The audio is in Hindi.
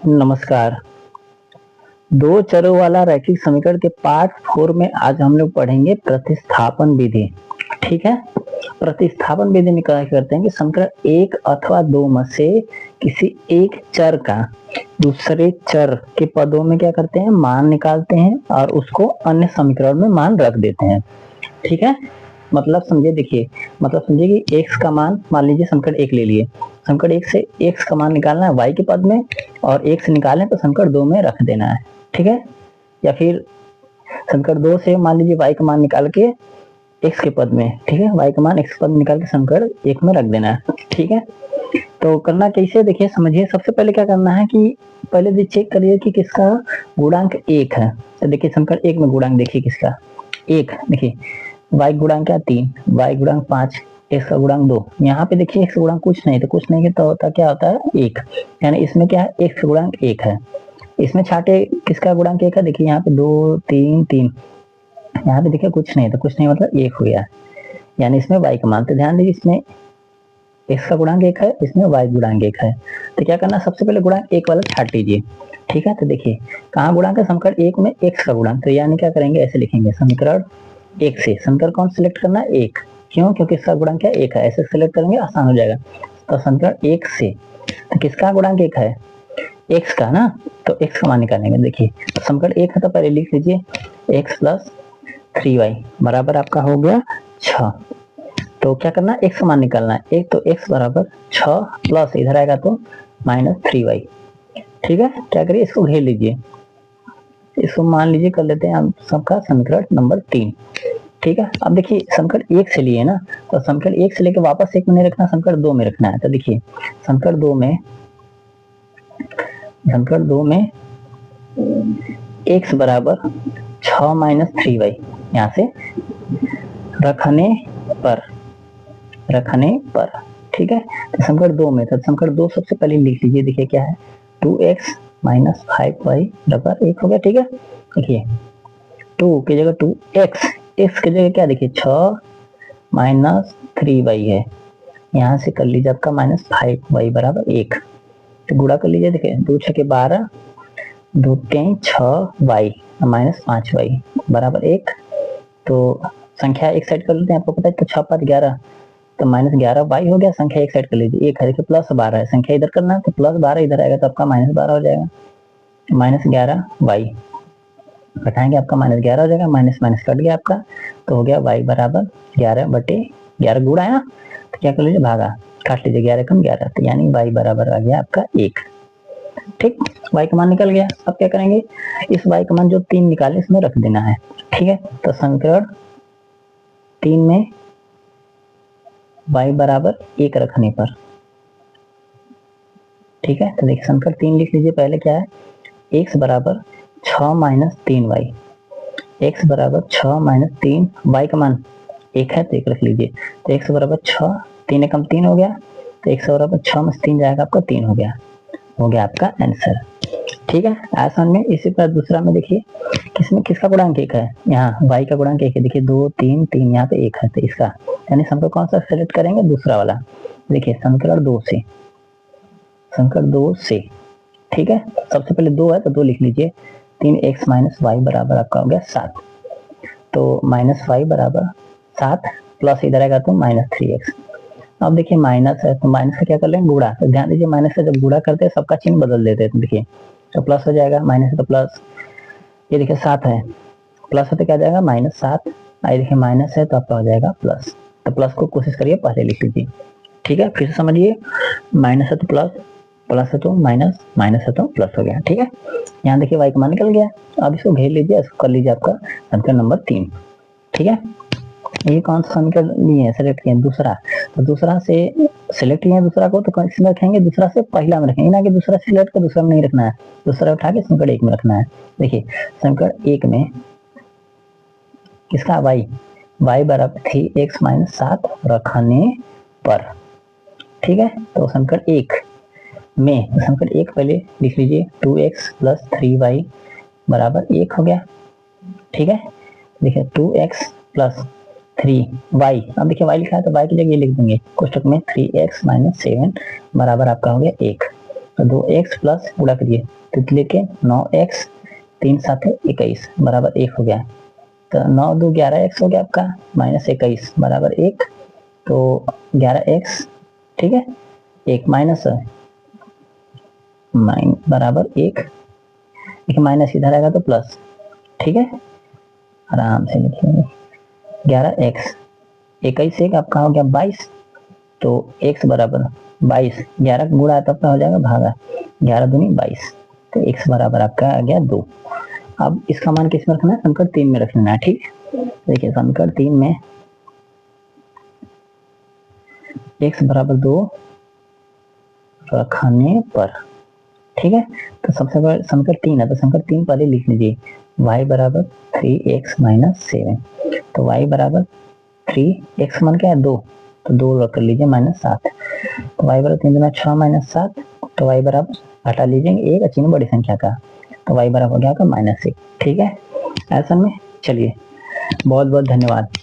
नमस्कार। दो चरों वाला रैखिक समीकरण के पार्ट 4 में आज हम लोग पढ़ेंगे प्रतिस्थापन विधि। ठीक है। प्रतिस्थापन विधि में क्या करते हैं कि समीकरण एक अथवा दो में से किसी एक चर का दूसरे चर के पदों में क्या करते हैं, मान निकालते हैं और उसको अन्य समीकरण में मान रख देते हैं। ठीक है। मतलब समझिए, देखिए मतलब समझिए कि x का मान मान लीजिए समीकरण एक ले लिए, समीकरण एक से x का मान निकालना है y के पद में और x निकालें तो समीकरण दो में रख देना है। ठीक है। या फिर समीकरण दो से मान लीजिए y का मान निकाल के x के पद में, ठीक है, y का मान x पद में निकाल के समीकरण एक में रख देना है। ठीक है। तो करना कैसे, देखिए समझिए। सबसे पहले क्या करना है कि पहले चेक करिए कि किसका गुणांक एक है। तो देखिए समीकरण एक में गुणांक देखिए किसका एक, देखिए y गुणांक क्या 3, y गुणांक 5, x का गुणांक 2। यहाँ पे देखिए x गुणांक कुछ नहीं, तो कुछ नहीं तो होता क्या होता है 1, यानी इसमें क्या है x गुणांक 1 है। इसमें छाटे किसका गुणांक 1 है, देखिए यहाँ पे 2 3 3, यहाँ पे देखिए कुछ नहीं तो कुछ नहीं मतलब 1 हो गया, यानी इसमें y का मान। तो ध्यान दीजिए इसमें x का गुणांक 1 है, इसमें y गुणांक 1 है। तो क्या करना, सबसे पहले गुणांक 1 वाला छाट लीजिए। ठीक है। तो देखिए कहाँ गुणांक है, समीकरण एक में x का गुणांक, तो यानी क्या करेंगे, ऐसे लिखेंगे समीकरण एक से समीकरण कौन सिलेक्ट करना है, एक। क्यों, क्योंकि इसका गुणांक क्या एक है, ऐसे सिलेक्ट करेंगे आसान हो जाएगा। तो समीकरण एक से तो किसका गुणांक एक है, x का ना, तो x का मान निकालेंगे। देखिए तो समीकरण एक है तो पहले लिख लीजिए x प्लस 3y बराबर आपका हो गया 6। तो क्या करना, x का मान निकालना है, एक तो x बराबर 6 प्लस इधर आएगा तो माइनस 3y। ठीक है। क्या करिए, इसको घेर लीजिए, इसको मान लीजिए कर लेते हैं हम सबका समीकरण नंबर 3। ठीक है। अब देखिए समीकरण एक से लिए ना, तो समीकरण एक से लेके वापस एक में नहीं रखना, समीकरण दो में रखना है। तो देखिए समीकरण दो में x बराबर 6 माइनस 3y यहाँ से रखने पर। ठीक है। तो समीकरण दो में, तो समीकरण दो सबसे पहले लिख लीजिए। देखिए क्या है, 2x माइनस 5y बराबर 1 हो गया। ठीक है। देखिए 2 की जगह 2x, x की जगह क्या, देखिए 6 माइनस 3y है, यहाँ से कर लीजिए आपका माइनस 5y बराबर 1। तो गुणा कर लीजिए, देखिए 2 6 के 12, 2 3 6y माइनस 5y बराबर 1। तो संख्या एक साइड कर लेते हैं, आपको पता है तो 6 5 11, तो माइनस 11y हो गया। संख्या एक साइड कर लीजिए, एक है देखिए प्लस 12 है, संख्या इधर करना है तो प्लस 12 इधर आएगा तो आपका माइनस 12 हो जाएगा। माइनस 11y घटाएंगे आपका माइनस 11 हो जाएगा, माइनस माइनस कट गया आपका, तो हो गया y बराबर 11/11 गुणा है ना, तो क्या कर लीजिए भागा, काट लीजिए 11 कम 11, तो यानी y बराबर आ गया आपका 1। ठीक, y का मान निकल गया। अब क्या करेंगे, इस y का मान जो 3 निकाले इसमें रख देना है। ठीक है। तो समीकरण 3 में y बराबर 1 रखने पर, ठीक है, तो देखिए समीकरण 3 लिख लीजिए। पहले क्या है, x बराबर 6 माइनस 3y, x बराबर 6 माइनस 3, y का मान 1 है तो 1 रख लीजिए। तो x बराबर 6, 3 एकम 3 हो गया, तो x बराबर 6 में 3 जाएगा आपका 3 हो गया आपका आंसर। ठीक है। आसान में। इसी पर दूसरा में देखिए किसमें किसका गुणांक 1 है, यहाँ y का गुणांक 1 है, देखिए 2 3 3 यहाँ पे 1 है, तो इसका यानी समीकरण कौन सा सेलेक्ट करेंगे, दूसरा वाला। देखिए समीकरण दो से, ठीक है, सबसे पहले 2 है तो 2 लिख लीजिए। 3x माइनस वाई बराबर आपका हो गया 7, तो माइनस वाई बराबर 7 प्लस इधर आएगा तो माइनस 3x। अब देखिए माइनस है तो माइनस का क्या कर लेंगे, गुणा। तो ध्यान दीजिए माइनस का जब गुणा करते हैं सबका चिन्ह बदल देते हैं, तो देखिए तो प्लस हो जाएगा, माइनस है तो प्लस। ये देखिए 7 है, प्लस है तो क्या जाएगा माइनस 7, आई देखिए माइनस है तो आपका हो जाएगा प्लस। तो प्लस को कोशिश करिए पहले लिख लीजिए। ठीक है। फिर से समझिए, माइनस है तो प्लस, प्लस है तो माइनस, माइनस है तो प्लस हो गया। ठीक है। यहाँ देखिए y का मान निकल गया। अब इसको घेर लीजिए, इसको कर लीजिए आपका समीकरण नंबर 3। ठीक है। ये कौन सा समीकरण नहीं है, सेलेक्ट किया दूसरा, तो दूसरा से सिलेक्ट किया दूसरा को, तो इसमें रखेंगे दूसरा से पहला में रखेंगे ना कि दूसरा सिलेक्ट कर दूसरा में नहीं रखना है, दूसरा उठा के समीकरण एक में रखना है। देखिए समीकरण एक में किसका y बराबर 3x माइनस 7 रखने पर। ठीक है। तो समीकरण एक में, समीकरण एक पहले लिख लीजिए, 2x प्लस 3y बराबर 1 हो गया। ठीक है। देखिए 2x प्लस 3y, अब देखिए y लिखा है तो y की जगह ये लिख देंगे कोष्टक में 3x माइनस 7 बराबर आपका हो गया 1। तो 2x प्लस गुणा करिए तो लेके 9x 3 7 21 बराबर 1 हो गया। तो 9 2 11x हो गया आपका माइनस 21 बराबर 1। तो 11x ठीक है, 1 माइनस बराबर 1, माइनस इधर आएगा तो प्लस, ठीक है, आराम से लिखेंगे 11x 21 एक आपका हो गया 22। तो x बराबर 22, 11 गुणा तो अपना हो जाएगा भागा, 11 दूनी 22, तो x बराबर आपका आ गया 2। अब इसका मान किस में रखना है, समीकरण 3 में रखना है। ठीक, देखिए समीकरण 3 में x बराबर 2 रखने पर, ठीक है, तो सबसे पहले समीकरण 3 है तो समीकरण 3 पहले लिख लीजिए, y बराबर 3x माइनस 7। तो y बराबर 3x मान क्या है 2, तो 2 रख लीजिए माइनस 7। तो y बराबर 3 6 माइनस 7, तो y बराबर हटा लीजिए एक अच्छी में बड़ी संख्या का, तो y बराबर हो गया आपका -1। ठीक है, ऐसा में चलिए बहुत बहुत धन्यवाद।